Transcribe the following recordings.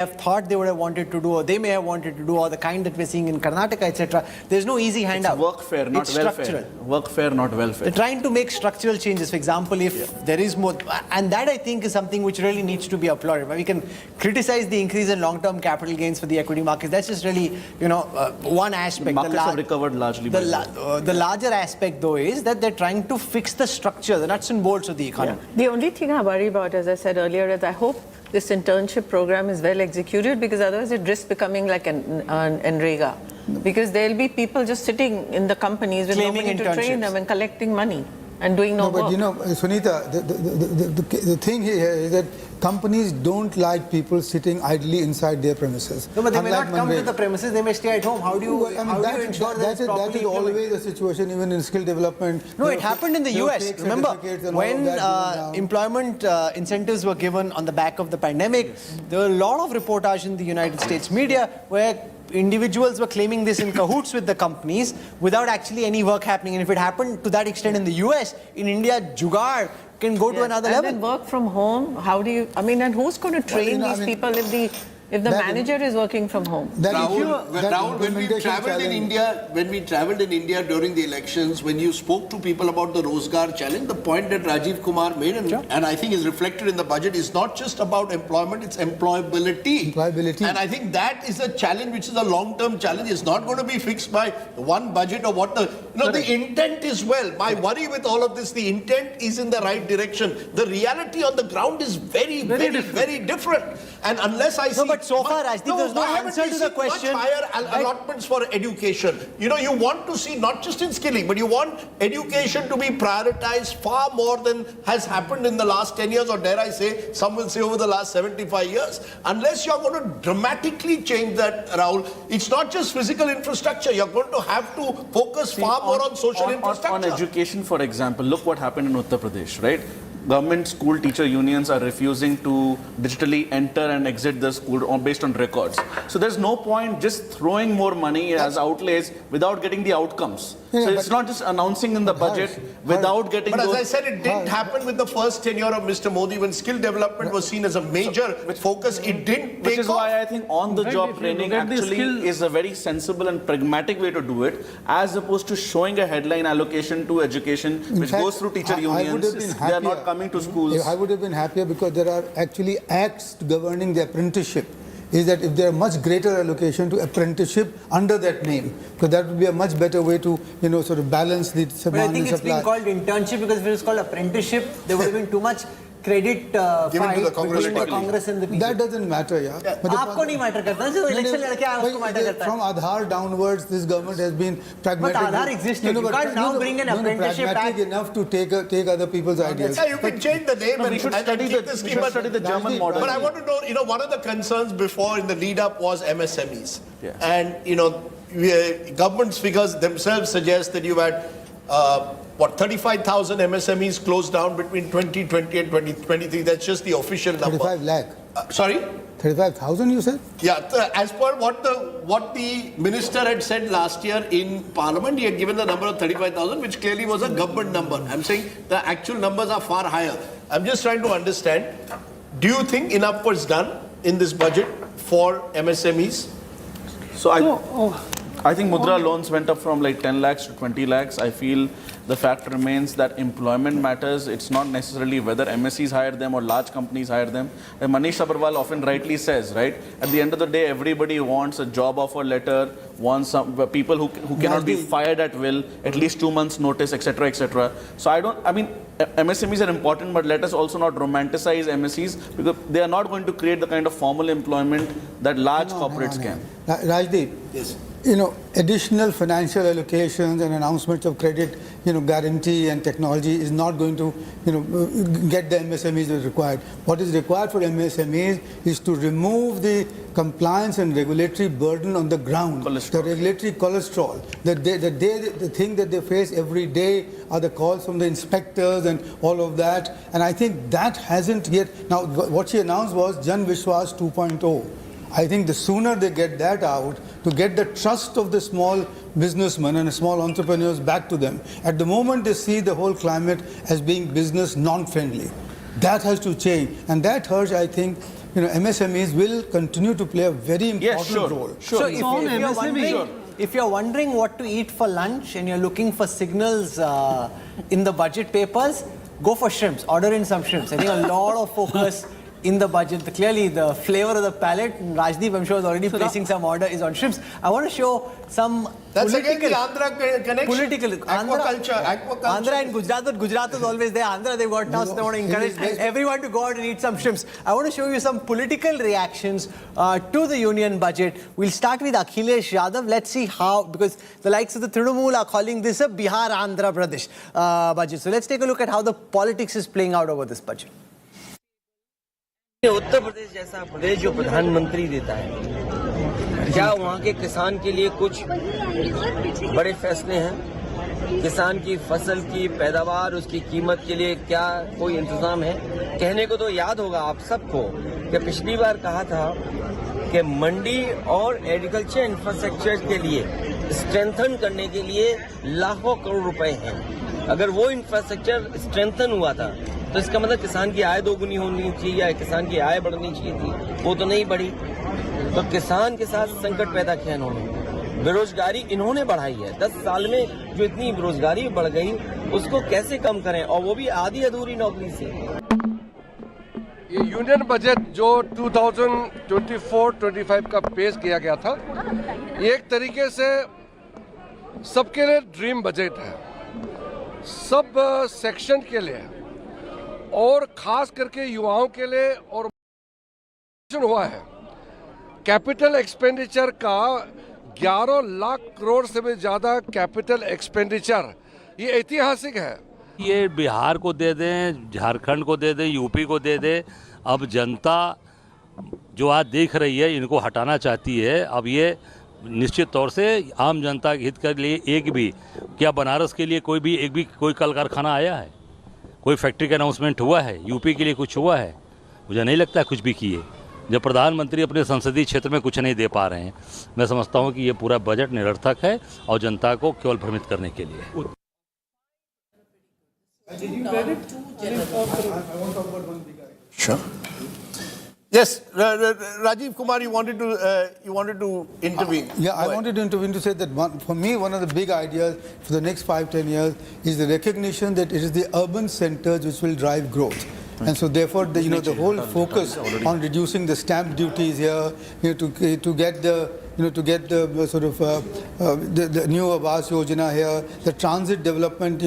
have thought they would have wanted to do, or they may have wanted to do, or the kind that we're seeing in Karnataka, etc. There's no easy handout. It's workfare, not it's welfare. Structural. Workfare, not welfare. They're trying to make structural changes. For example, if there is more, and that I think is something which really needs to be applauded. We can criticize the increase in long-term capital gains for the equity markets. That's just really, one aspect. The markets have recovered largely. The larger aspect, though, is that they're trying to fix the structure, the nuts and bolts of the economy. Yeah. The only thing I worry about, as I said earlier, is I hope this internship program is well executed, because otherwise it risks becoming like an NREGA. Because there'll be people just sitting in the companies with nobody to train them and collecting money and doing no work. But Sunita, the thing here is that companies don't like people sitting idly inside their premises. No, but they may not come to the premises, they may stay at home. How do you ensure that that is always the situation, even in skill development. No, it happened in the US. Remember, when employment incentives were given on the back of the pandemic, there were a lot of reportage in the United States media where individuals were claiming this in cahoots with the companies without actually any work happening. And if it happened to that extent in the US, in India, jugaad can go to another level. And then work from home, how do you, and who's going to train these people if the manager is working from home? Rahul, when we traveled in India during the elections, when you spoke to people about the Rozgar challenge, the point that Rajiv Kumar made, and I think is reflected in the budget, is not just about employment, it's employability. And I think that is a challenge which is a long-term challenge. It's not going to be fixed by one budget or what the intent is well. My worry with all of this, the intent is in the right direction. The reality on the ground is very different. And unless I see... But so far, I think there's no answer to the question. Much higher allotments for education. You want to see not just in skilling, but you want education to be prioritized far more than has happened in the last 10 years, or dare I say, some will say over the last 75 years. Unless you're going to dramatically change that, Rahul, it's not just physical infrastructure. You're going to have to focus far more on social infrastructure. On education, for example, look what happened in Uttar Pradesh, right? Government school teacher unions are refusing to digitally enter and exit the school based on records. So there's no point just throwing more money as outlays without getting the outcomes. So it's not just announcing in the budget without getting But as I said, it didn't happen with the first tenure of Mr. Modi when skill development was seen as a major focus. It didn't take off. Which is why I think on-the-job training actually is a very sensible and pragmatic way to do it, as opposed to showing a headline allocation to education which goes through teacher unions. They are not coming to schools. I would have been happier because there are actually acts governing the apprenticeship. Is that if there are much greater allocation to apprenticeship under that name, because that would be a much better way to sort of balance the supply and supply. But I think it's been called internship because if it was called apprenticeship, there would have been too much credit fight to the Congress between the Congress and the BJP. That doesn't matter, आपको नहीं matter करता, जो election लड़के आए उसको matter करता है. From Aadhaar downwards, this government has been pragmatic. But Aadhaar existed. You can't now bring an apprenticeship pragmatic enough to take other people's ideas. Yeah, you can change the name and keep the scheme. Study the German model. But I want to know, one of the concerns before in the lead-up was MSMEs. Yeah. And, government's figures themselves suggest that you had 35,000 MSMEs closed down between 2020 and 2023. That's just the official number. 35 lakh. Sorry? 35,000 you said? Yeah, as per what the minister had said last year in Parliament, he had given the number of 35,000, which clearly was a government number. I'm saying the actual numbers are far higher. I'm just trying to understand, do you think enough was done in this budget for MSMEs? So I think Mudra loans went up from like 10 lakhs to 20 lakhs. I feel the fact remains that employment matters. It's not necessarily whether MSCs hire them or large companies hire them. And Manish Agarwal often rightly says, right, at the end of the day, everybody wants a job offer letter, wants some people who cannot be fired at will, at least 2 months notice, etc., etc. So MSMEs are important, but let us also not romanticize MSCs because they are not going to create the kind of formal employment that large corporates can. Rajdeep, yes. Additional financial allocations and announcements of credit, guarantee and technology is not going to, get the MSMEs that are required. What is required for MSMEs is to remove the compliance and regulatory burden on the ground. The regulatory cholesterol. The thing that they face every day are the calls from the inspectors and all of that. And I think that hasn't yet. Now, what she announced was Jan Vishwas 2.0. I think the sooner they get that out, to get the trust of the small businessmen and small entrepreneurs back to them. At the moment, they see the whole climate as being business non-friendly. That has to change. And that hurts, I think, MSMEs will continue to play a very important role. So if you're wondering what to eat for lunch and you're looking for signals in the budget papers, go for shrimps. Order in some shrimps. I think a lot of focus in the budget. Clearly, the flavor of the palate, Rajdeep, I'm sure, is already placing some order, is on shrimps. I want to show some That's political, again the Andhra connection. Political. Aquaculture. Andhra and Gujarat, but Gujarat is always there. Andhra, they've got now, so they want to encourage everyone to go out and eat some shrimps. I want to show you some political reactions to the union budget. We'll start with Akhilesh Yadav. Let's see how, because the likes of the Trinamool are calling this a Bihar Andhra Pradesh budget. So let's take a look at how the politics is playing out over this budget. Uttar Pradesh जैसा प्रदेश जो प्रधानमंत्री देता है, क्या वहाँ के किसान के लिए कुछ बड़े फैसले हैं? किसान की फसल की पैदावार, उसकी कीमत के लिए क्या कोई इंतजाम है? कहने को तो याद होगा आप सबको कि पिछली बार कहा था कि मंडी और एग्रीकल्चर इंफ्रास्ट्रक्चर के लिए स्ट्रेंथन करने के लिए लाखों करोड़ रुपए हैं। अगर वो इंफ्रास्ट्रक्चर स्ट्रेंथन हुआ था तो इसका मतलब किसान की आय दोगुनी होनी चाहिए या किसान की आय बढ़नी चाहिए थी, वो तो नहीं बढ़ी। तो किसान के साथ संकट पैदा किया इन्होंने, बेरोजगारी इन्होंने बढ़ाई है। 10 साल में जो इतनी बेरोजगारी बढ़ गई उसको कैसे कम करें, और वो भी आधी अधूरी नौकरी से। ये यूनियन बजट जो 2024-25 का पेश किया गया था, एक तरीके से सबके लिए ड्रीम बजट है, सब सेक्शन के लिए और खास करके युवाओं के लिए। और हुआ है कैपिटल एक्सपेंडिचर का 11 लाख करोड़ से भी ज्यादा कैपिटल एक्सपेंडिचर, ये ऐतिहासिक है। ये बिहार को दे दें, झारखंड को दे दें, यूपी को दे दें। अब जनता जो आज देख रही है इनको हटाना चाहती है। अब ये निश्चित तौर से आम जनता के हित के लिए एक भी, क्या बनारस के लिए कोई कल कारखाना आया है, कोई फैक्ट्री का अनाउंसमेंट हुआ है, यूपी के लिए कुछ हुआ है? मुझे नहीं लगता कुछ भी किए। जब प्रधानमंत्री अपने संसदीय क्षेत्र में कुछ नहीं दे पा रहे हैं, मैं समझता हूं कि ये पूरा बजट निरर्थक है और जनता को केवल भ्रमित करने के लिए। Sure. Yes, Rajiv Kumar, you wanted to intervene. Yeah, I wanted to intervene to say that for me, one of the big ideas for the next 5-10 years is the recognition that it is the urban centers which will drive growth. And so therefore, the whole focus on reducing the stamp duties here, to get the sort of the new Awas Yojana here, the transit development,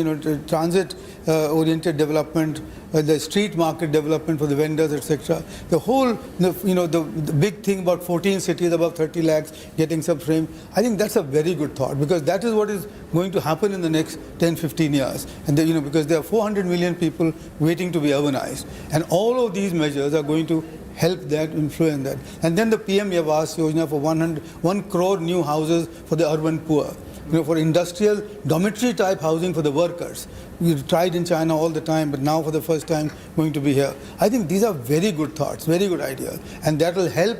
transit oriented development, the street market development for the vendors, etc. The whole, the big thing about 14 cities above 30 lakhs getting sub-frame, I think that's a very good thought, because that is what is going to happen in the next 10-15 years. And because there are 400 million people waiting to be urbanized. And all of these measures are going to help that, influence that. And then the PM Awas Yojana for 1 crore new houses for the urban poor. For industrial dormitory type housing for the workers. We've tried in China all the time, but now for the first time going to be here. I think these are very good thoughts, very good ideas. And that will help,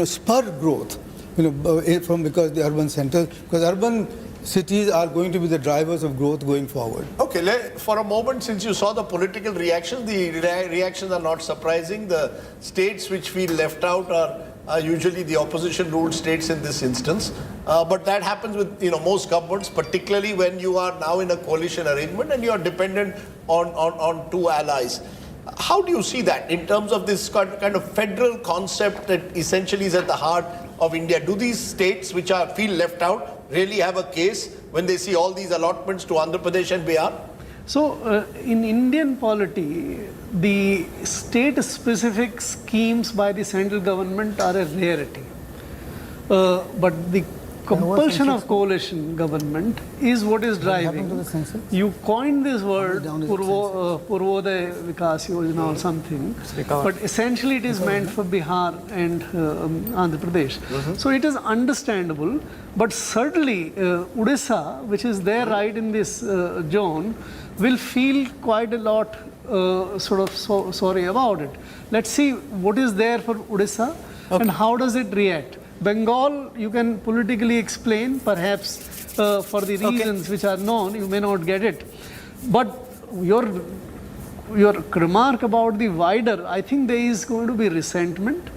spur growth, because the urban centers, because urban cities are going to be the drivers of growth going forward. Okay, for a moment, since you saw the political reactions, the reactions are not surprising. The states which feel left out are usually the opposition-ruled states in this instance. But that happens with most governments, particularly when you are now in a coalition arrangement and you are dependent on two allies. How do you see that in terms of this kind of federal concept that essentially is at the heart of India? Do these states which feel left out really have a case when they see all these allotments to Andhra Pradesh and Bihar? So, in Indian polity, the state-specific schemes by the central government are a rarity. But the compulsion of coalition government is what is driving. You coined this word, Purvodaya Vikas Yojana or something, but essentially it is meant for Bihar and Andhra Pradesh. So it is understandable, but certainly Odisha, which is there right in this zone, will feel quite a lot sorry about it. Let's see what is there for Odisha and how does it react. Bengal, you can politically explain, perhaps for the reasons which are known, you may not get it. But your your remark about the wider, I think there is going to be resentment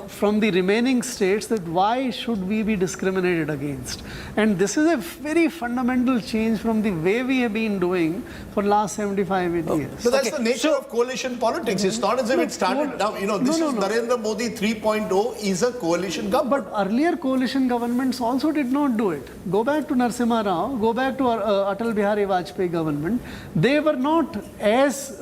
from the remaining states that why should we be discriminated against. And this is a very fundamental change from the way we have been doing for last 75 years. So that's the nature of coalition politics. It's not as if it started now. You know, this is Narendra Modi 3.0 is a coalition government. But earlier coalition governments also did not do it. Go back to Narasimha Rao, go back to Atal Bihari Vajpayee government. They were not as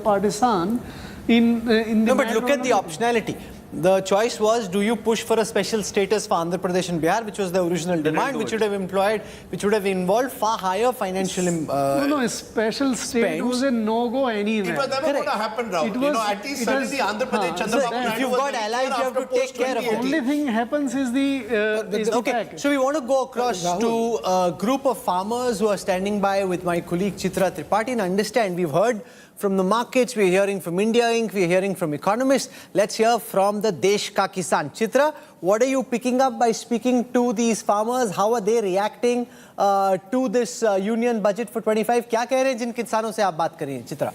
partisan in the No, but look at the optionality. The choice was, do you push for a special status for Andhra Pradesh and Bihar, which was the original demand, which would have involved far higher financial a special state was a no-go anywhere. It was never going to happen, Rao. At least suddenly Andhra Pradesh, Chandrababu Naidu. If you've got allies, you have to take care of it. The only thing happens is the Okay, package. so we want to go across to a group of farmers who are standing by with my colleague Chitra Tripathi and understand. We've heard from the markets, we're hearing from India Inc., we're hearing from economists. Let's hear from the Desh Ka Kisan. Chitra, what are you picking up by speaking to these farmers? How are they reacting to this union budget for 25? क्या कह रहे हैं जिन किसानों से आप बात कर रही हैं, चित्रा?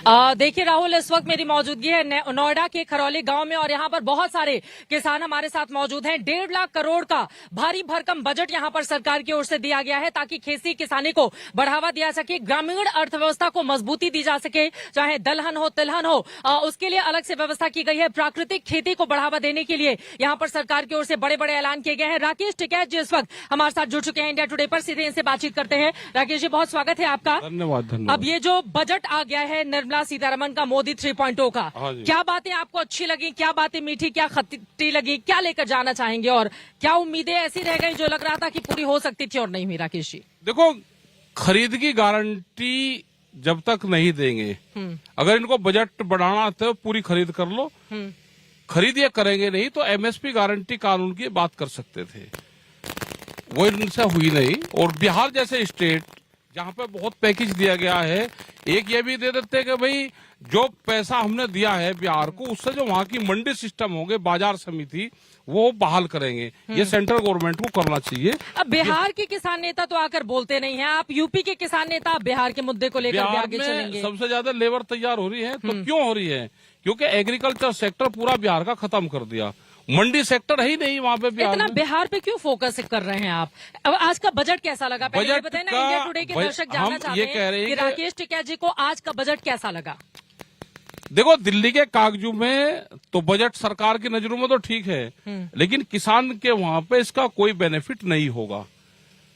देखिए राहुल, इस वक्त मेरी मौजूदगी है नोएडा के खरौली गांव में और यहाँ पर बहुत सारे किसान हमारे साथ मौजूद हैं। 1.5 लाख करोड़ का भारी भरकम बजट यहाँ पर सरकार की ओर से दिया गया है ताकि खेती किसानी को बढ़ावा दिया सके, ग्रामीण अर्थव्यवस्था को मजबूती दी जा सके, चाहे दलहन हो तिलहन हो, उसके लिए अलग से व्यवस्था की गई है। प्राकृतिक खेती को बढ़ावा देने के लिए यहाँ पर सरकार की ओर से बड़े बड़े ऐलान किए गए हैं। राकेश टिकैत जी इस वक्त हमारे साथ जुड़ चुके हैं इंडिया टुडे पर, सीधे इनसे बातचीत करते हैं। राकेश जी, बहुत स्वागत है आपका। धन्यवाद। अब ये जो बजट आ गया है निर्मला सीतारमण का, मोदी 3.0 का, क्या बातें आपको अच्छी लगी, क्या बातें मीठी, क्या खट्टी लगी, क्या लेकर जाना चाहेंगे और क्या उम्मीदें ऐसी रह गई जो लग रहा था कि पूरी हो सकती थी और नहीं हुई? राकेश जी, देखो, खरीद की गारंटी जब तक नहीं देंगे, अगर इनको बजट बढ़ाना तो पूरी खरीद कर लो, खरीद ये करेंगे नहीं तो एमएसपी गारंटी कानून की बात कर सकते थे, वो इनसे हुई नहीं। और बिहार जैसे स्टेट जहां पे बहुत पैकेज दिया गया है, एक ये भी दे देते कि भाई जो पैसा हमने दिया है बिहार को, उससे जो वहां की मंडी सिस्टम होंगे, बाजार समिति, वो बहाल करेंगे। ये सेंट्रल गवर्नमेंट को करना चाहिए। अब बिहार के किसान नेता तो आकर बोलते नहीं हैं, आप यूपी के किसान नेता बिहार के मुद्दे को लेकर भी आगे चलेंगे। सबसे ज्यादा लेबर तैयार हो रही है, तो क्यों हो रही है? क्योंकि एग्रीकल्चर सेक्टर पूरा बिहार का खत्म कर दिया, मंडी सेक्टर है ही नहीं वहाँ पे बिहार इतना। बिहार पे क्यों फोकस कर रहे हैं आप? अब आज का बजट कैसा लगा? पहले ये बताएं ना, इंडिया टुडे के दर्शक जानना चाहते हैं कि राकेश टिकैत जी को आज का बजट कैसा लगा? देखो, दिल्ली के कागजू में तो बजट सरकार की नजरों में तो ठीक है, लेकिन किसान के वहां पे इसका कोई बेनिफिट नहीं होगा।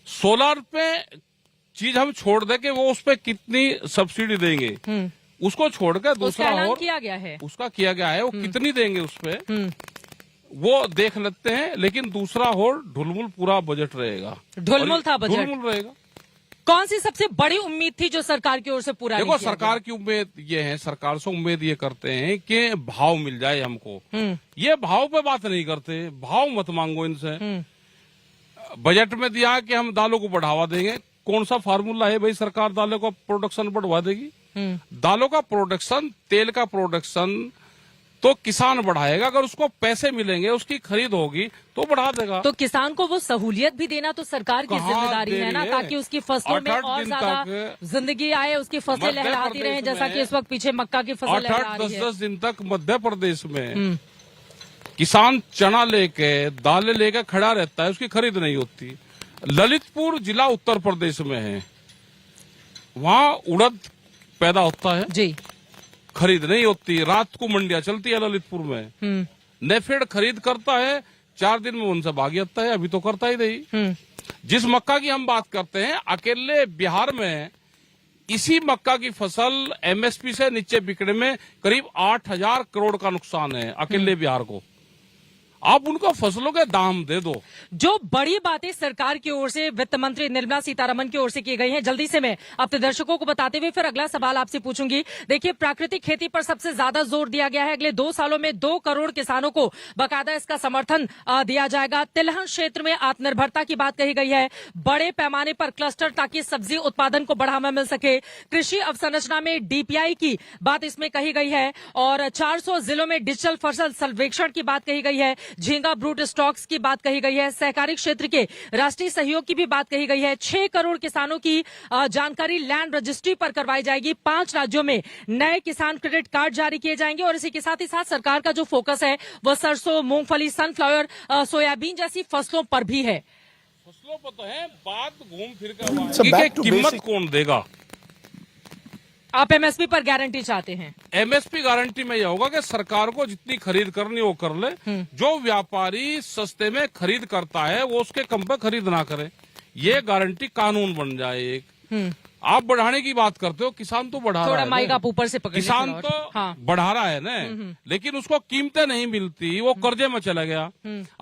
सोलर पे चीज हम छोड़ दे कि वो उस पे कितनी सब्सिडी देंगे, उसको छोड़कर दूसरा और किया गया है, उसका किया गया है, वो कितनी देंगे उस पे वो देख लेते हैं। लेकिन दूसरा और ढुलमुल पूरा बजट रहेगा, ढुलमुल था बजट, ढुलमुल रहेगा। कौन सी सबसे बड़ी उम्मीद थी जो सरकार की ओर से पूरा? देखो, सरकार की उम्मीद ये है, सरकार से उम्मीद ये करते हैं कि भाव मिल जाए हमको। ये भाव पे बात नहीं करते, भाव मत मांगो इनसे। बजट में दिया कि हम दालों को बढ़ावा देंगे, कौन सा फार्मूला है भाई? सरकार दालों का प्रोडक्शन बढ़वा देगी? दालों का प्रोडक्शन, तेल का प्रोडक्शन तो किसान बढ़ाएगा, अगर उसको पैसे मिलेंगे, उसकी खरीद होगी तो बढ़ा देगा। तो किसान को वो सहूलियत भी देना तो सरकार की जिम्मेदारी है ना, ताकि उसकी फसलों में और ज्यादा जिंदगी आए, उसकी फसलें लहराती रहें, जैसा कि इस वक्त पीछे मक्का की फसल लहरा रही है। 10 दिन तक मध्य प्रदेश में किसान चना लेके, दालें लेके खड़ा रहता है, उसकी खरीद नहीं होती। ललितपुर जिला उत्तर प्रदेश में है, वहाँ उड़द पैदा होता है जी, खरीद नहीं होती, रात को मंडियां चलती है ललितपुर में। नेफेड खरीद करता है, 4 दिन में उनसे भाग जाता है, अभी तो करता ही नहीं। जिस मक्का की हम बात करते हैं, अकेले बिहार में इसी मक्का की फसल एमएसपी से नीचे बिकने में करीब 8,000 करोड़ का नुकसान है अकेले बिहार को। आप उनको फसलों के दाम दे दो। जो बड़ी बातें सरकार की ओर से वित्त मंत्री निर्मला सीतारमण की ओर से की गई हैं, जल्दी से मैं अपने दर्शकों को बताते हुए फिर अगला सवाल आपसे पूछूंगी। देखिए, प्राकृतिक खेती पर सबसे ज्यादा जोर दिया गया है। अगले 2 सालों में 2 करोड़ किसानों को बाकायदा इसका समर्थन दिया जाएगा। तिलहन क्षेत्र में आत्मनिर्भरता की बात कही गई है, बड़े पैमाने पर क्लस्टर ताकि सब्जी उत्पादन को बढ़ावा मिल सके। कृषि अवसंरचना में डीपीआई की बात इसमें कही गई है और 400 जिलों में डिजिटल फसल सर्वेक्षण की बात कही गई है। झींगा ब्रूट स्टॉक्स की बात कही गई है, सहकारी क्षेत्र के राष्ट्रीय सहयोग की भी बात कही गई है। 6 करोड़ किसानों की जानकारी लैंड रजिस्ट्री पर करवाई जाएगी। 5 राज्यों में नए किसान क्रेडिट कार्ड जारी किए जाएंगे और इसी के साथ ही साथ सरकार का जो फोकस है वो सरसों, मूंगफली, सनफ्लावर, सोयाबीन जैसी फसलों पर भी है। फसलों पर तो है, बात घूम फिर कर कीमत कौन देगा? आप एमएसपी पर गारंटी चाहते हैं? एमएसपी गारंटी में यह होगा कि सरकार को जितनी खरीद करनी वो कर ले। जो व्यापारी सस्ते में खरीद करता है वो उसके कम पे खरीद ना करे, ये गारंटी कानून बन जाए एक। आप बढ़ाने की बात करते हो, किसान तो बढ़ा रहा है, माइक आप ऊपर से पकड़िए। किसान तो बढ़ा रहा है ना, लेकिन उसको कीमतें नहीं मिलती, वो कर्जे में चला गया।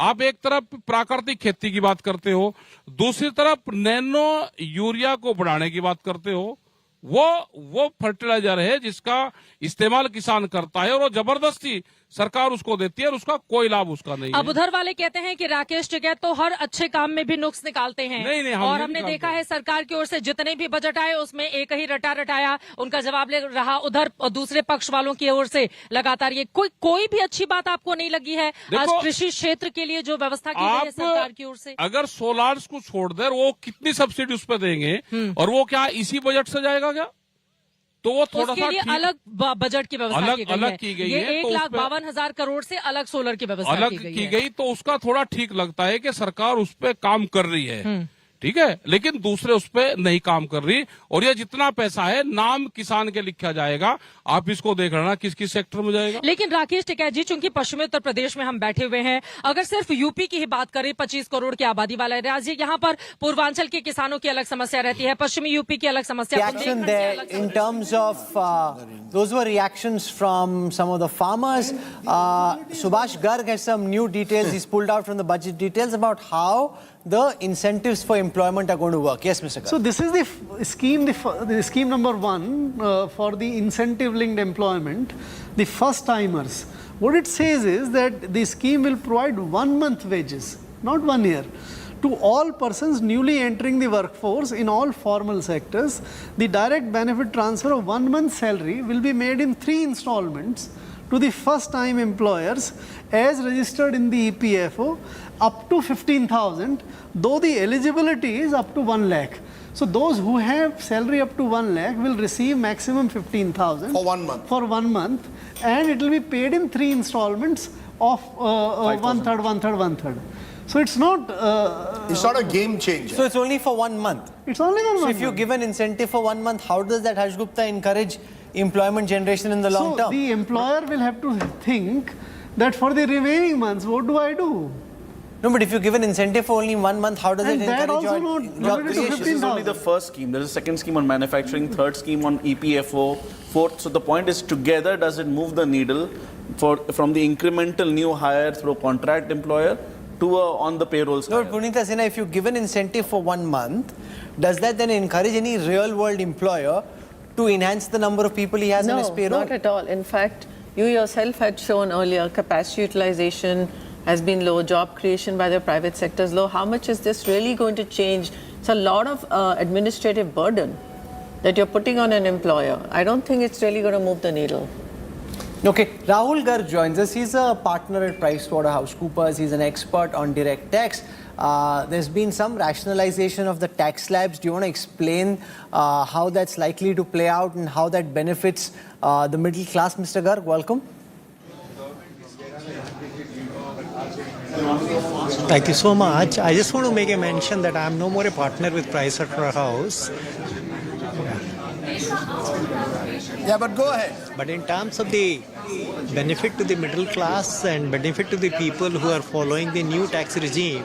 आप एक तरफ प्राकृतिक खेती की बात करते हो, दूसरी तरफ नैनो यूरिया को बढ़ाने की बात करते हो। वो फर्टिलाइजर है जिसका इस्तेमाल किसान करता है और वो जबरदस्ती सरकार उसको देती है और उसका कोई लाभ उसका नहीं है। अब उधर वाले कहते हैं कि राकेश टिकैत तो हर अच्छे काम में भी नुक्स निकालते हैं। नहीं, और हमने देखा है सरकार की ओर से जितने भी बजट आए उसमें एक ही रटाया उनका जवाब ले रहा। उधर दूसरे पक्ष वालों की ओर से लगातार ये कोई भी अच्छी बात आपको नहीं लगी है आज कृषि क्षेत्र के लिए जो व्यवस्था की गई है सरकार की ओर से? अगर सोलार्स को छोड़ दे वो कितनी सब्सिडी उस पर देंगे और वो क्या इसी बजट से जाएगा क्या? तो वो थोड़ा सा अलग बजट की व्यवस्था की गई ये है। 1,52,000 करोड़ से अलग सोलर की व्यवस्था की गई तो उसका थोड़ा ठीक लगता है कि सरकार उस पर काम कर रही है, ठीक है, लेकिन दूसरे उस पर नहीं काम कर रही। और ये जितना पैसा है नाम किसान के लिखा जाएगा, आप इसको देख लेना किस किस सेक्टर में जाएगा। लेकिन राकेश टिकैत जी, चूंकि पश्चिमी उत्तर प्रदेश में हम बैठे हुए हैं, अगर सिर्फ यूपी की ही बात करें, 25 करोड़ की आबादी वाला राज्य, यहाँ पर पूर्वांचल के किसानों की अलग समस्या रहती है, पश्चिमी यूपी की अलग समस्या। In terms of those were reactions from some of the farmers. Subhash Garg has some new details. He's pulled out from the budget details about how the incentives for employment are going to work. Yes, Mr. Garg. So this is the scheme, the scheme number 1 for the incentive-linked employment, the first-timers. What it says is that the scheme will provide 1 month wages, not 1 year, to all persons newly entering the workforce in all formal sectors. The direct benefit transfer of 1 month's salary will be made in 3 installments to the first-time employers as registered in the EPFO up to 15,000, though the eligibility is up to 1 lakh. So those who have salary up to 1 lakh will receive maximum 15,000 for 1 month. For 1 month, and it will be paid in 3 installments of 1/3, 1/3, 1/3. So it's not a game changer. So it's only for 1 month. It's only for 1 month. So if you give an incentive for 1 month, how does that Harsh Gupta encourage employment generation in the long term? So the employer will have to think that for the remaining months, what do I do? No, but if you give an incentive for only 1 month, how does And it that encourage also your not job limited to creation? This is only the first scheme. There is a second scheme on manufacturing, third scheme on EPFO, fourth. So the point is, together, does it move the needle from the incremental new hire through a contract employer to on the payrolls? No, Punita Sinha, if you give an incentive for 1 month, does that then encourage any real-world employer to enhance the number of people he has on his payroll? No, not at all. In fact, you yourself had shown earlier capacity utilization has been low, job creation by the private sector is low. How much is this really going to change? It's a lot of administrative burden that you're putting on an employer. I don't think it's really going to move the needle. Okay, Rahul Garg joins us. He's a partner at PricewaterhouseCoopers. He's an expert on direct tax. There's been some rationalization of the tax slabs. Do you want to explain how that's likely to play out and how that benefits the middle class? Mr. Garg, welcome. Thank you so much. I just want to make a mention that I am no more a partner with Pricewaterhouse. Yeah, but go ahead. But in terms of the benefit to the middle class and benefit to the people who are following the new tax regime,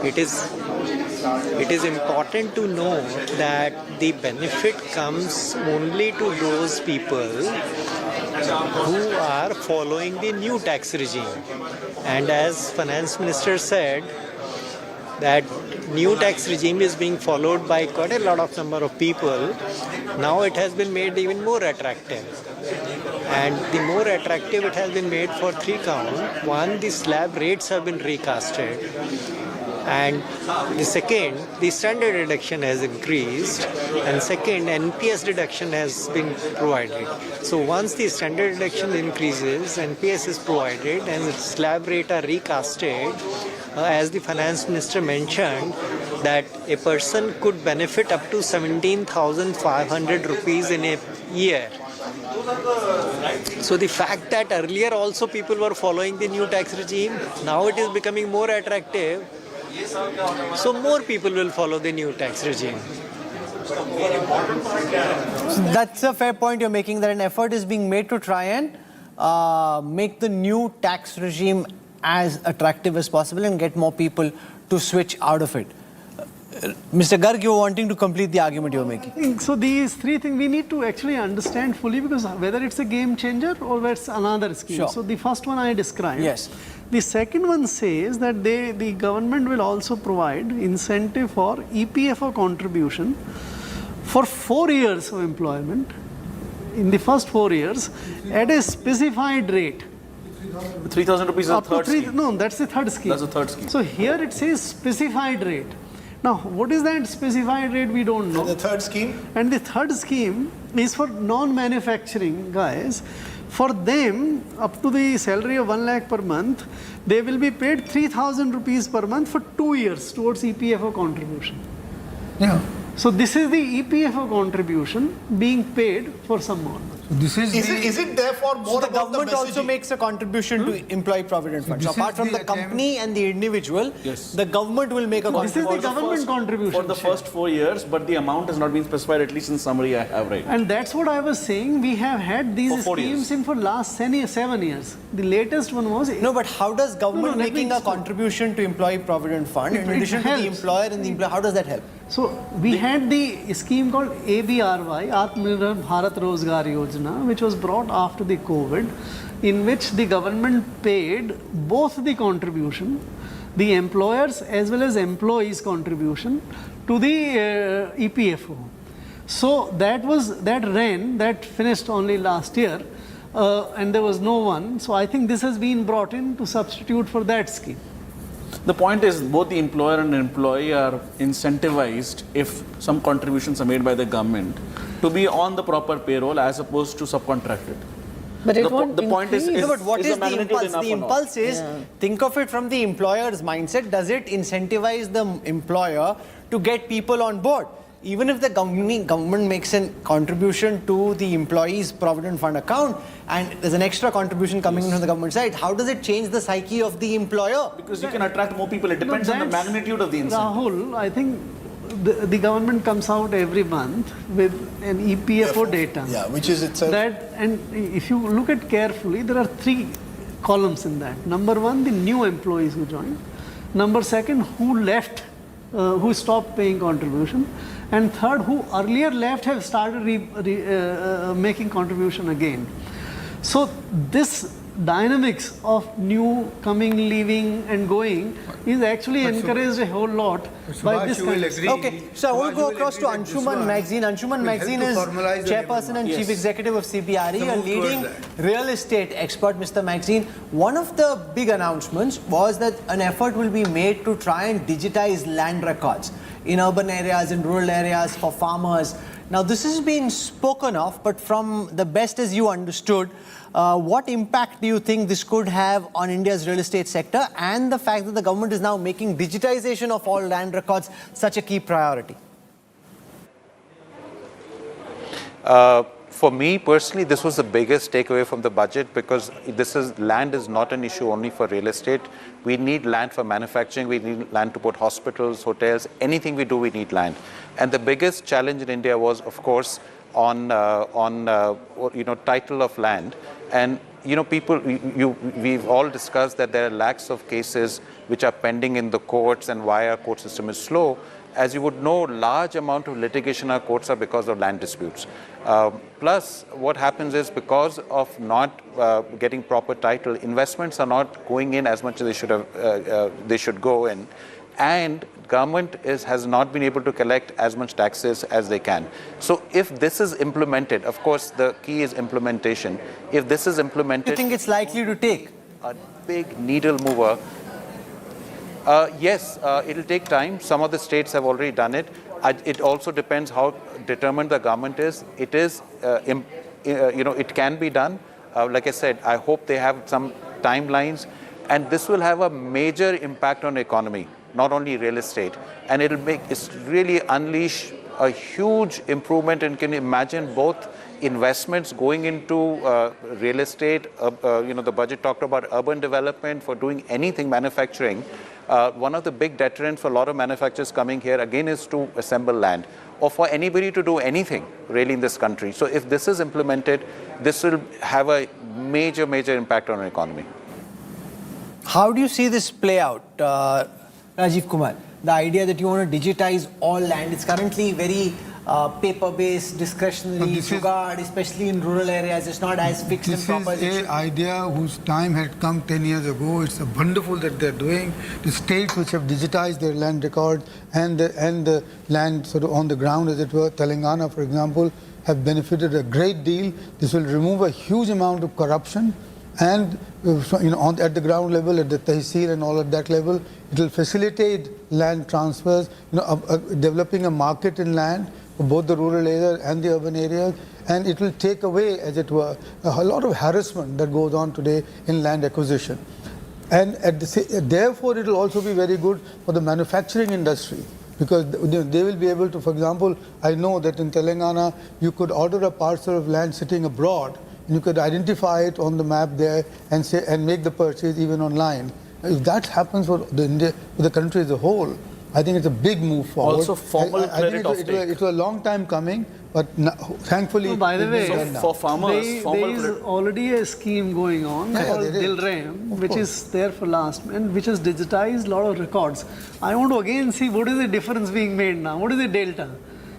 it is important to know that the benefit comes only to those people who are following the new tax regime. And as Finance Minister said, that new tax regime is being followed by quite a lot of number of people. Now it has been made even more attractive. And the more attractive it has been made for 3 counts. 1, the slab rates have been recasted. And the second, the standard deduction has increased, and second, NPS deduction has been provided. So once the standard deduction increases, NPS is provided, and the slab rate are recasted, as the finance minister mentioned, that a person could benefit up to 17,500 rupees in a year. So the fact that earlier also people were following the new tax regime, now it is becoming more attractive. So more people will follow the new tax regime. That's a fair point you're making, that an effort is being made to try and make the new tax regime as attractive as possible and get more people to switch out of it. Mr. Garg, you were wanting to complete the argument you were making. So these three things we need to actually understand fully, because whether it's a game changer or whether it's another scheme. Sure. So the first one I described. Yes. The second one says that the government will also provide incentive for EPFO contribution for 4 years of employment, in the first 4 years, at a specified rate. 3,000 rupees is the third scheme. No, that's the third scheme. That's the third scheme. So here it says specified rate. Now, what is that specified rate? We don't know. The third scheme? And the third scheme is for non-manufacturing guys. For them, up to the salary of 1 lakh per month, they will be paid 3,000 rupees per month for 2 years towards EPFO contribution. Yeah. So this is the EPFO contribution being paid for some more. This is Is it therefore more The about the government also messaging? makes a contribution to employee provident fund. So this apart is from the the company and the individual, Yes. the government will make a This is contribution. the government contribution. For the first 4 years, but the amount has not been specified, at least in summary I have right. And that's what I was saying. We have had these For 4 schemes years. in for last 7 years. The latest one was No, but how does government let me making a explain. contribution to employee provident fund in It addition to the helps. employer and the employer? How does that help? So we had the scheme called ABRY, Atmanirbhar Bharat Rozgar Yojana, which was brought after the COVID, in which the government paid both the contribution, the employers as well as employees' contribution to the EPFO. So that finished only last year, and there was no one. So I think this has been brought in to substitute for that scheme. The point is both the employer and employee are incentivized, if some contributions are made by the government, to be on the proper payroll as opposed to subcontracted. But it The won't point is, increase. No, but what is the magnitude impulse? enough The or not? impulse is, think of it from the employer's mindset. Does it incentivize the employer to get people on board? Even if the government makes a contribution to the employee's provident fund account and there's an extra contribution coming in from the government side, how does it change the psyche of the employer? Because you can attract more people. It depends on the that's- magnitude of the incentive. Rahul, I think the government comes out every month with an EPFO data. Yeah, which is itself. That, and if you look at carefully, there are 3 columns in that. Number 1, the new employees who joined. Number 2, who left, who stopped paying contribution. And 3rd, who earlier left have started making contribution again. So this dynamics of new coming, leaving and going is actually encouraged a whole lot by this kind of stuff. Okay, so I want to go across to Anshuman Magazine. Anshuman Magazine is chairperson and chief executive of CBRE, a leading real estate expert, Mr. Magazine. One of the big announcements was that an effort will be made to try and digitize land records in urban areas, in rural areas, for farmers. Now, this has been spoken of, but from the best as you understood, what impact do you think this could have on India's real estate sector and the fact that the government is now making digitization of all land records such a key priority? For me personally, this was the biggest takeaway from the budget, because land is not an issue only for real estate. We need land for manufacturing. We need land to put hospitals, hotels, anything we do, we need land. And the biggest challenge in India was, of course, on title of land. And we've all discussed that there are lakhs of cases which are pending in the courts and why our court system is slow. As you would know, large amount of litigation in our courts are because of land disputes. Plus, what happens is, because of not getting proper title, investments are not going in as much as they should go in, and government has not been able to collect as much taxes as they can. So, if this is implemented, of course, the key is implementation. If this is implemented, Do you think it's likely to take? A big needle mover. Yes, it'll take time. Some of the states have already done it. It also depends how determined the government is. It is, it can be done. Like I said, I hope they have some timelines, and this will have a major impact on the economy, not only real estate, and it's really unleash a huge improvement. And can you imagine both investments going into real estate? The budget talked about urban development for doing anything manufacturing. One of the big deterrents for a lot of manufacturers coming here again is to assemble land, or for anybody to do anything really in this country. So if this is implemented, this will have a major impact on our economy. How do you see this play out, Rajiv Kumar? The idea that you want to digitize all land, it's currently very paper-based, discretionary, jugaad, especially in rural areas. It's not as fixed and proper. This is an idea whose time had come 10 years ago. It's wonderful that they're doing. The states which have digitized their land record and the land sort of on the ground, as it were, Telangana, for example, have benefited a great deal. This will remove a huge amount of corruption, and at the ground level, at the tehsil and all at that level, it will facilitate land transfers, developing a market in land for both the rural area and the urban areas, and it will take away, as it were, a lot of harassment that goes on today in land acquisition. And therefore, it will also be very good for the manufacturing industry, because they will be able to, for example, I know that in Telangana, you could order a parcel of land sitting abroad, and you could identify it on the map there and make the purchase even online. If that happens for the country as a whole, I think it's a big move forward. Also, formal credit offtake. It was a long time coming, but thankfully, by the way, for farmers, there is already a scheme going on called Dilram, which is there for last, and which has digitized a lot of records. I want to again see what is the difference being made now. What is the delta?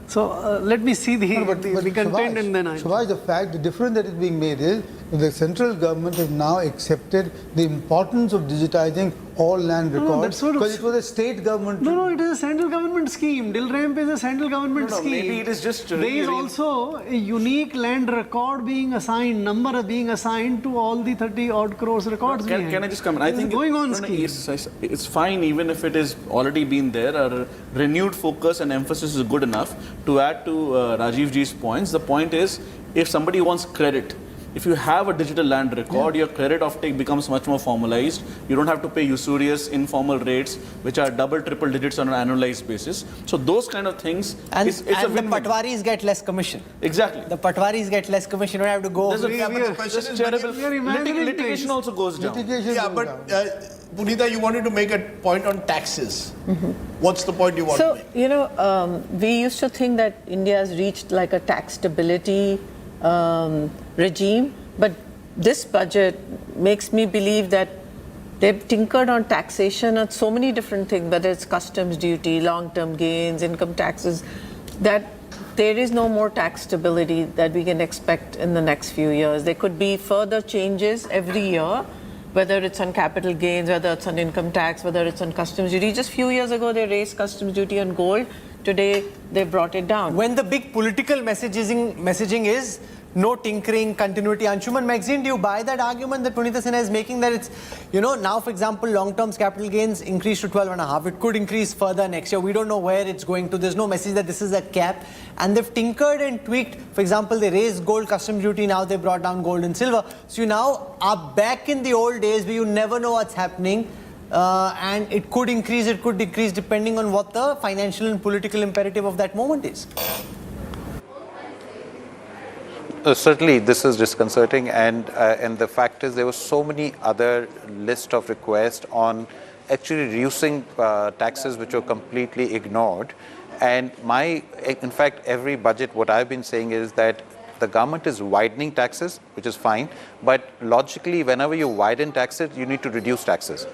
So let me see the content, and then the difference that is being made is that the central government has now accepted the importance of digitizing all land records, because it was a state government. No, it is a central government scheme. Dilramp is a central government scheme. Maybe it is just. There is also a unique land record being assigned, number being assigned to all the 30 odd crores records. Can I just come in? I think going on scheme. It's fine even if it is already been there. A renewed focus and emphasis is good enough. To add to Rajiv Ji's points, the point is, if somebody wants credit, if you have a digital land record, your credit offtake becomes much more formalized. You don't have to pay usurious informal rates, which are double, triple digits on an annualized basis. So those kind of things, and it's the patwaris get less commission. Exactly. The patwaris get less commission. You don't have to go. Litigation also goes down. Punita, you wanted to make a point on taxes. What's the point you want to make? We used to think that India has reached like a tax stability regime, but this budget makes me believe that they've tinkered on taxation on so many different things, whether it's customs duty, long-term gains, income taxes, that there is no more tax stability that we can expect in the next few years. There could be further changes every year, whether it's on capital gains, whether it's on income tax, whether it's on customs duty. Just a few years ago, they raised customs duty on gold. Today, they brought it down. When the big political messaging is no tinkering, continuity. Anshuman Magazine, do you buy that argument that Punita Sinha is making, that it's, now, for example, long-term capital gains increase to 12.5. It could increase further next year. We don't know where it's going to. There's no message that this is a cap. And they've tinkered and tweaked. For example, they raised gold customs duty. Now they brought down gold and silver. So you now are back in the old days where you never know what's happening. And it could increase, it could decrease, depending on what the financial and political imperative of that moment is. Certainly, this is disconcerting, and the fact is there were so many other list of requests on actually reducing taxes which were completely ignored. And in fact, every budget, what I've been saying is that the government is widening taxes, which is fine, but logically, whenever you widen taxes, you need to reduce taxes,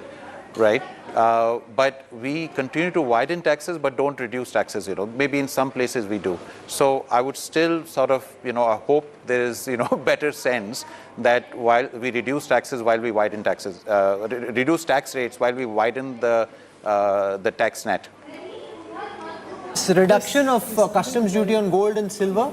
right? But we continue to widen taxes, but don't reduce taxes, maybe in some places we do. So I would still sort of, I hope there is, better sense that while we reduce taxes, while we widen taxes, reduce tax rates while we widen the tax net. Reduction of customs duty on gold and silver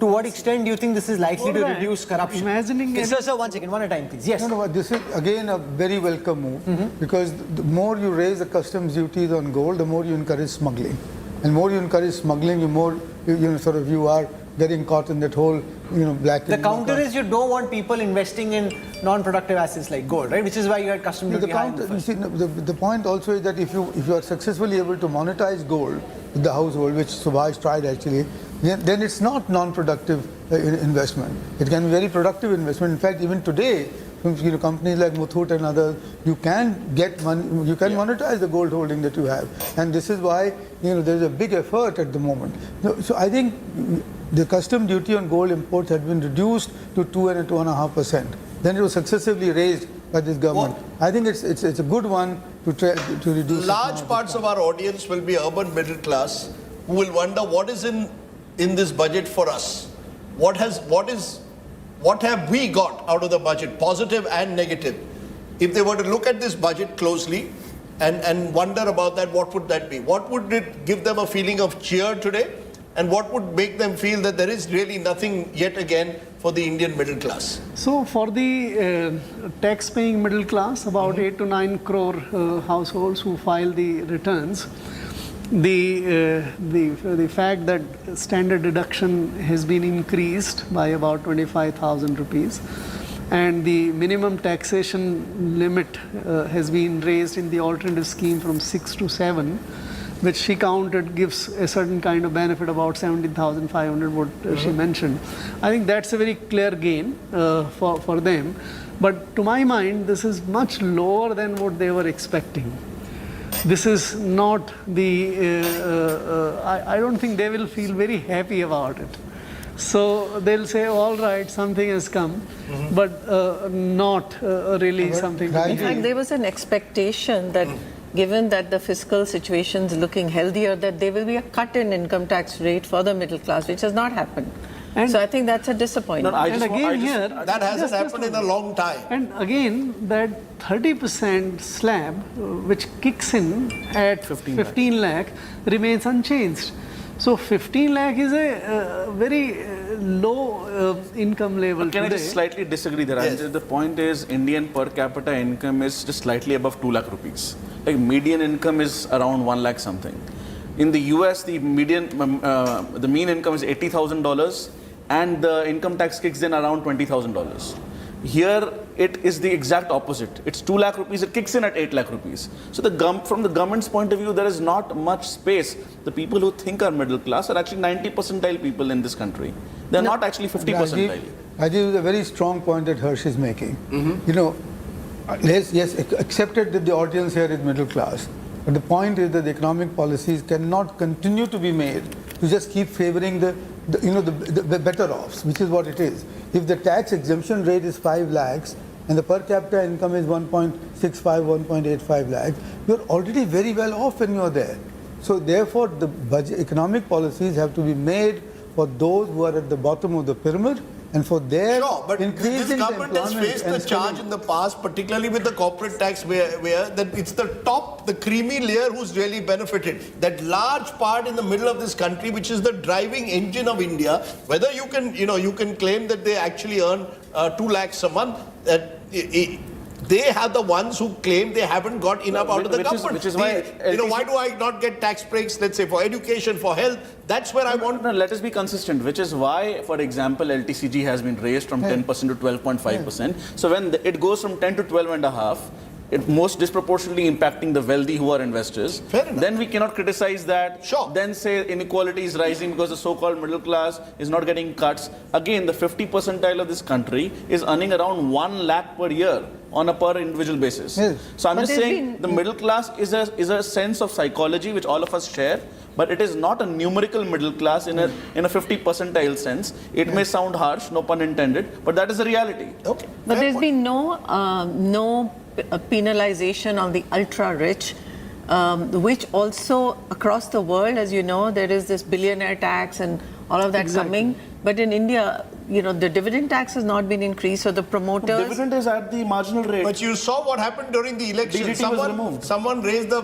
to what extent do you think this is likely to reduce corruption? Imagining Sir, 1 second, one at a time, please. Yes. No, this is again a very welcome move because the more you raise the customs duties on gold, the more you encourage smuggling. And more you encourage smuggling, the more you are getting caught in that whole black. The counter is you don't want people investing in non-productive assets like gold, right? Which is why you had customs duty high in the first. The point also is that if you are successfully able to monetize gold with the household, which Subhash tried actually, then it's not non-productive investment. It can be very productive investment. In fact, even today, companies like Muthoot and others, you can get money, you can monetize the gold holding that you have, and this is why there's a big effort at the moment. So I think the custom duty on gold imports had been reduced to 2 and 2.5%. Then it was successively raised by this government. I think it's a good one to reduce. Large parts of our audience will be urban middle class who will wonder what is in this budget for us. What have we got out of the budget, positive and negative? If they were to look at this budget closely and wonder about that, what would that be? What would it give them a feeling of cheer today? And what would make them feel that there is really nothing yet again for the Indian middle class? So for the tax-paying middle class, about 8 to 9 crore households who file the returns, the fact that standard deduction has been increased by about 25,000 rupees and the minimum taxation limit has been raised in the alternative scheme from 6 to 7, which she counted gives a certain kind of benefit, about 17,500 what she mentioned. I think that's a very clear gain for them. But to my mind, this is much lower than what they were expecting. This is not the, I don't think they will feel very happy about it. So they'll say, all right, something has come, but not really something. In fact, there was an expectation that given that the fiscal situation is looking healthier, that there will be a cut in income tax rate for the middle class, which has not happened. And so I think that's a disappointment. That hasn't happened in a long time. And again, that 30% slab, which kicks in at 15 lakh, remains unchanged. So 15 lakh is a very low income level Can today. I just slightly disagree there? Yes. The point is Indian per capita income is just slightly above 2 lakh rupees. Like median income is around 1 lakh something. In the US, the median, the mean income is $80,000 and the income tax kicks in around $20,000. Here, it is the exact opposite. It's 2 lakh rupees, it kicks in at 8 lakh rupees. So from the government's point of view, there is not much space. The people who think are middle class are actually 90 percentile people in this country. They're not actually 50 percentile. I think it's a very strong point that Harsh is making. Yes, accepted that the audience here is middle class. But the point is that the economic policies cannot continue to be made to just keep favoring the better offs, which is what it is. If the tax exemption rate is 5 lakhs and the per capita income is 1.65, 1.85 lakhs, you're already very well off when you're there. So therefore, the economic policies have to be made for those who are at the bottom of the pyramid and for their this government has faced the charge in the past, particularly with the corporate tax, where that it's the top, the creamy layer who's really benefited. That large part in the middle of this country, which is the driving engine of India, whether you can claim that they actually earn 2 lakhs a month, they are the ones who claim they haven't got enough out of the government. Which is why why do I not get tax breaks, let's say, for education, for health? That's where I want... No, let us be consistent, which is why, for example, LTCG has been raised from 10% to 12.5%. So when it goes from 10 to 12.5%, it most disproportionately impacting the wealthy who are investors. Then we cannot criticize that. Then say inequality is rising because the so-called middle class is not getting cuts. Again, the 50 percentile of this country is earning around 1 lakh per year on a per individual basis. So I'm just saying the middle class is a sense of psychology which all of us share, but it is not a numerical middle class in a 50 percentile sense. It may sound harsh, no pun intended, but that is the reality. But there's been no penalization of the ultra-rich, which also across the world, as you know, there is this billionaire tax and all of that coming. But in India, the dividend tax has not been increased, so the promoters... Dividend is at the marginal rate. But you saw what happened during the election. DDT was removed. Someone raised the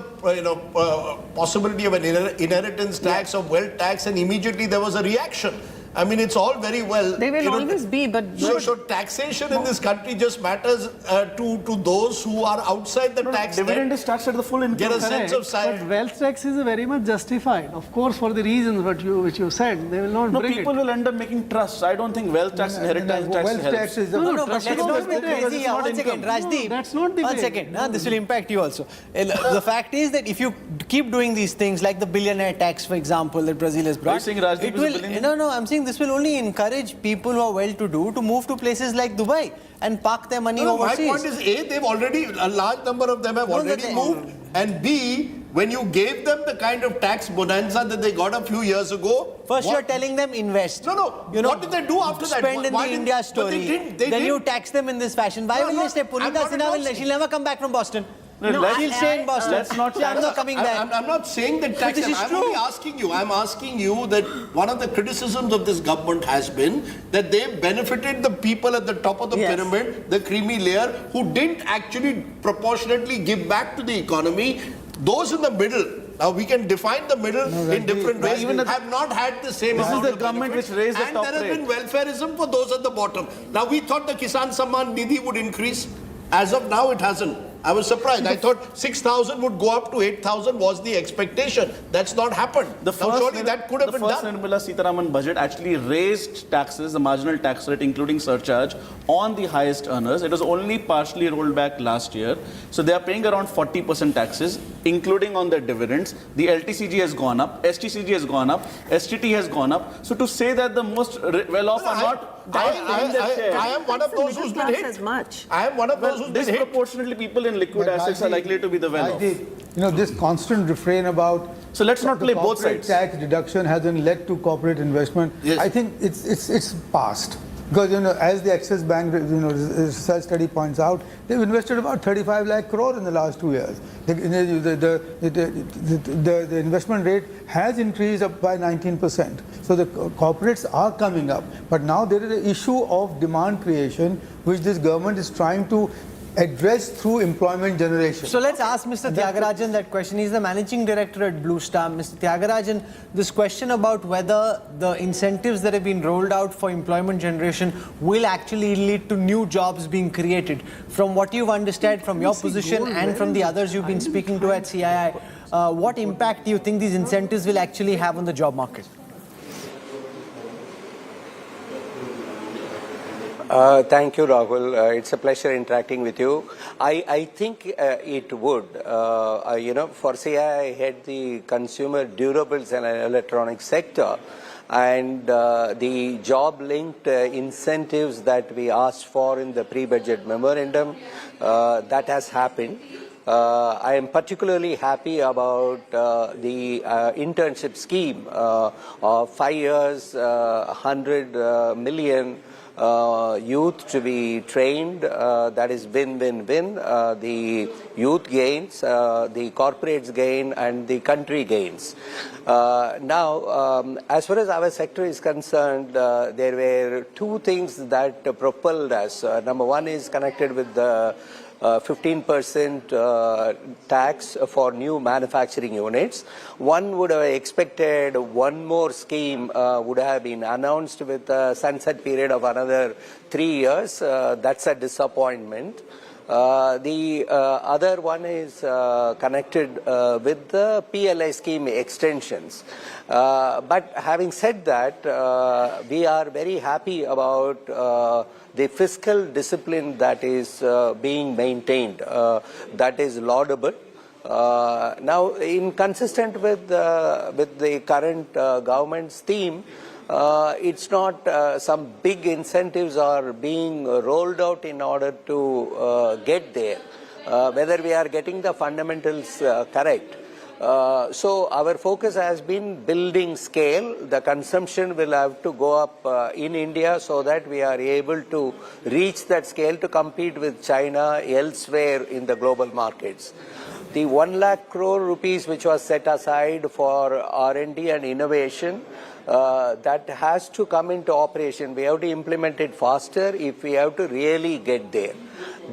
possibility of an inheritance tax or wealth tax, and immediately there was a reaction. I mean, it's all very well. They will always be, but so taxation in this country just matters to those who are outside the tax. Dividend is taxed at the full income. Get a sense of size. But wealth tax is very much justified, of course, for the reasons which you said. They will not bring people will end up making trusts. I don't think wealth tax, inheritance tax Wealth helps. tax is but let's not be crazy. One second, Rajdeep. that's not the One way. second. This will impact you also. The fact is that if you keep doing these things, like the billionaire tax, for example, that Brazil has brought, Are you saying Rajdeep it is a will. billionaire? No, I'm saying this will only encourage people who are well-to-do to move to places like Dubai and park their money No, my overseas. point is, A, they've already, a large number of them have already moved. And B, when you gave them the kind of tax bonanza that they got a few years ago. First, you're telling them invest. No. What did they do after that? Spend in Why the did- India but story. They Then you did. tax them in this fashion. Why No, will no, they stay? I'm Punita not Sinha will. She'll never come back from Boston. She'll stay in Boston. let's not I'm not coming back. I'm not saying that tax. this is I'm true. only asking you. I'm asking you that one of the criticisms of this government has been that they've benefited the people at the top of the pyramid, the creamy layer, who didn't actually proportionately give back to the economy. Those in the middle. Now we can define the middle in different ways. even Have not had the same This is amount the of government benefits. which raised the and top there has rate. been welfareism for those at the bottom. Now we thought the Kisan Samman Nidhi would increase. As of now, it hasn't. I was surprised. I thought 6,000 would go up to 8,000 was the expectation. That's not happened. Now, surely that could have been first done. Nirmala Sitharaman budget actually raised taxes, the marginal tax rate, including surcharge, on the highest earners. It was only partially rolled back last year. So they are paying around 40% taxes, including on their dividends. The LTCG has gone up, STCG has gone up, STT has gone up. So to say that the most well-off are not... I am one of those who's been hit. as much. I am one of those who's been hit. Disproportionately, people in liquid assets are likely to be the well-off. This constant refrain about So let's not play both corporate sides. tax deduction hasn't led to corporate investment. Yes. I think it's past. Because, as the Axis Bank, research study points out, they've invested about 35 lakh crore in the last 2 years. The investment rate has increased up by 19%. So the corporates are coming up. But now there is an issue of demand creation, which this government is trying to address through employment generation. So let's ask Mr. Tyagarajan that question. He's the managing director at Blue Star. Mr. Tyagarajan, this question about whether the incentives that have been rolled out for employment generation will actually lead to new jobs being created. From what you've understood from your position and from the others you've been speaking to at CII, what impact do you think these incentives will actually have on the job market? Thank you, Rahul. It's a pleasure interacting with you. I think it would. For CII, I head the consumer durables and electronics sector. And the job-linked incentives that we asked for in the pre-budget memorandum, that has happened. I am particularly happy about the internship scheme of 5 years, 100 million youth to be trained. That is win-win-win. The youth gains, the corporates gain, and the country gains. Now, as far as our sector is concerned, there were two things that propelled us. Number one is connected with the 15% tax for new manufacturing units. One would have expected one more scheme would have been announced with a sunset period of another 3 years. That's a disappointment. The other one is connected with the PLI scheme extensions. But having said that, we are very happy about the fiscal discipline that is being maintained. That is laudable. Now, inconsistent with the current government's theme, it's not some big incentives are being rolled out in order to get there. Whether we are getting the fundamentals correct. So our focus has been building scale. The consumption will have to go up in India so that we are able to reach that scale to compete with China elsewhere in the global markets. The 1 lakh crore rupees which was set aside for R&D and innovation, that has to come into operation. We have to implement it faster if we have to really get there.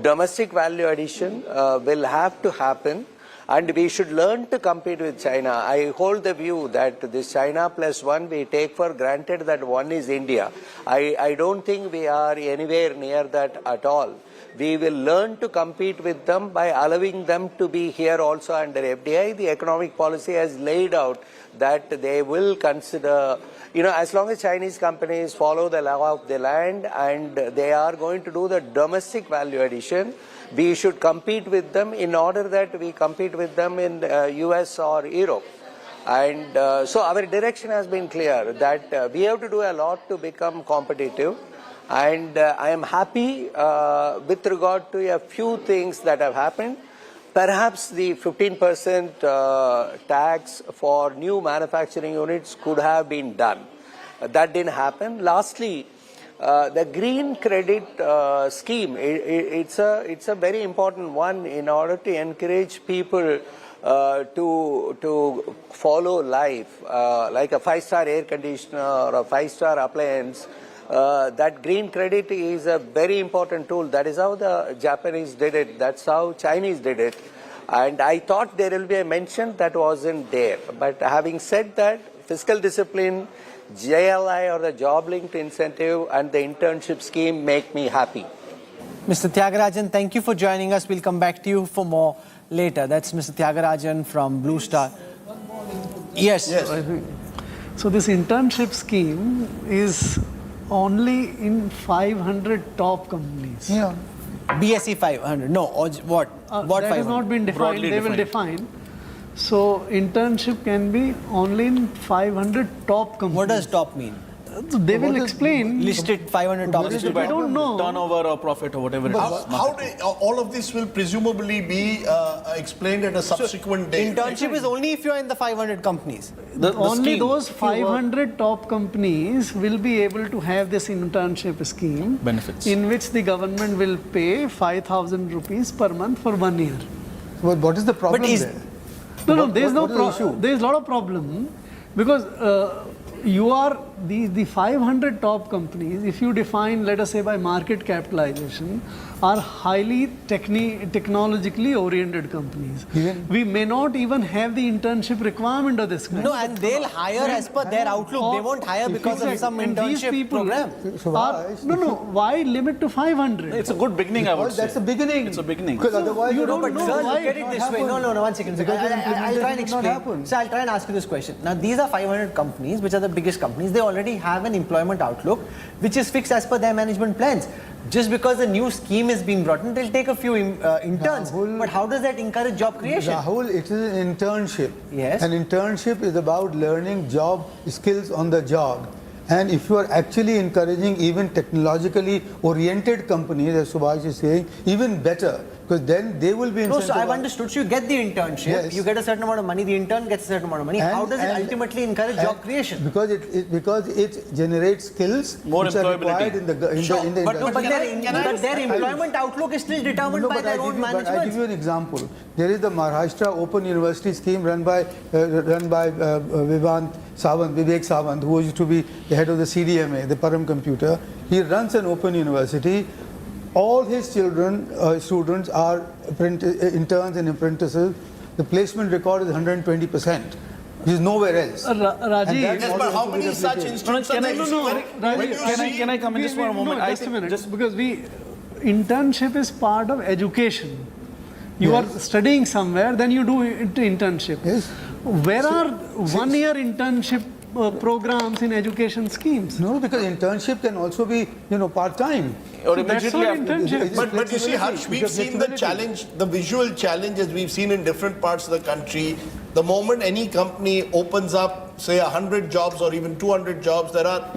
Domestic value addition will have to happen. And we should learn to compete with China. I hold the view that this China plus one, we take for granted that one is India. I don't think we are anywhere near that at all. We will learn to compete with them by allowing them to be here also under FDI. The economic policy has laid out that they will consider, as long as Chinese companies follow the law of the land and they are going to do the domestic value addition, we should compete with them in order that we compete with them in US or Europe. And so our direction has been clear that we have to do a lot to become competitive. And I am happy with regard to a few things that have happened. Perhaps the 15% tax for new manufacturing units could have been done. That didn't happen. Lastly, the green credit scheme, it's a very important one in order to encourage people to follow life, like a 5-star air conditioner or a 5-star appliance. That green credit is a very important tool. That is how the Japanese did it. That's how Chinese did it. And I thought there will be a mention that wasn't there. But having said that, fiscal discipline, JLI or the job-linked incentive and the internship scheme make me happy. Mr. Tyagarajan, thank you for joining us. We'll come back to you for more later. That's Mr. Tyagarajan from Blue Star. Yes. So this internship scheme is only in 500 top companies. Yeah. BSE 500. No, or what? What that 500? has not been defined. Broadly they will define. So internship can be only in 500 top companies. What does top mean? They will explain. Listed 500 top. I don't know. Turnover or profit or whatever it is. How all of this will presumably be explained at a subsequent date? Internship is only if you're in the 500 companies. Only those 500 top companies will be able to have this internship scheme. Benefits. In which the government will pay 5,000 rupees per month for 1 year. Well, what is the problem there? No, there's no what is the issue? There's a lot of problem because you are the 500 top companies, if you define, let us say, by market capitalization, are highly technologically oriented companies. We may not even have the internship requirement of this kind. No, and they'll hire as per their outlook. They won't hire because of some internship program. Why limit to 500? It's a good beginning, I would say. That's a beginning. It's a beginning. Because otherwise you don't But know sir, why look at it this way. No, 1 second. I'll try and explain. So I'll try and ask you this question. Now, these are 500 companies, which are the biggest companies. They already have an employment outlook, which is fixed as per their management plans. Just because a new scheme is being brought in, they'll take a few interns. Rahul, but how does that encourage job creation? Rahul, it is an internship. Yes. An internship is about learning job skills on the job. And if you are actually encouraging even technologically oriented companies, as Subhash is saying, even better, because then they will be incentivized. No, so I've understood. So you get the internship, Yes. you get a certain amount of money, the intern gets a certain amount of money. How does it ultimately encourage job creation? Because it generates skills More which are required employability. in the But their employment outlook is still determined by their own But I give you management. an example. There is the Maharashtra Open University scheme run by Vivek Sawant, who used to be the head of the CDMA, the Param Computer. He runs an open university. All his students are interns and apprentices. The placement record is 120%. Which is nowhere else. Rajiv, Yes, but how many such instruments are there? Can I come in just for a moment? Just a minute. Because internship is part of education. You are studying somewhere, then you do internship. Yes. Where are 1 year internship programs in education schemes? No, because internship can also be, part-time. Or So that's immediately not after. internship. But you see, Harsh, we've seen the challenge, the visual challenge as we've seen in different parts of the country. The moment any company opens up, say 100 jobs or even 200 jobs, there are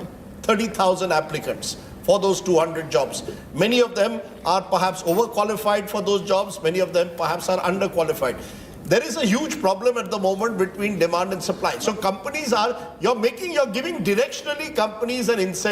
30,000 applicants for those 200 jobs. Many of them are perhaps overqualified for those jobs. Many of them perhaps are underqualified. There is a huge problem at the moment between demand and supply. So companies you're giving directionally companies an incentive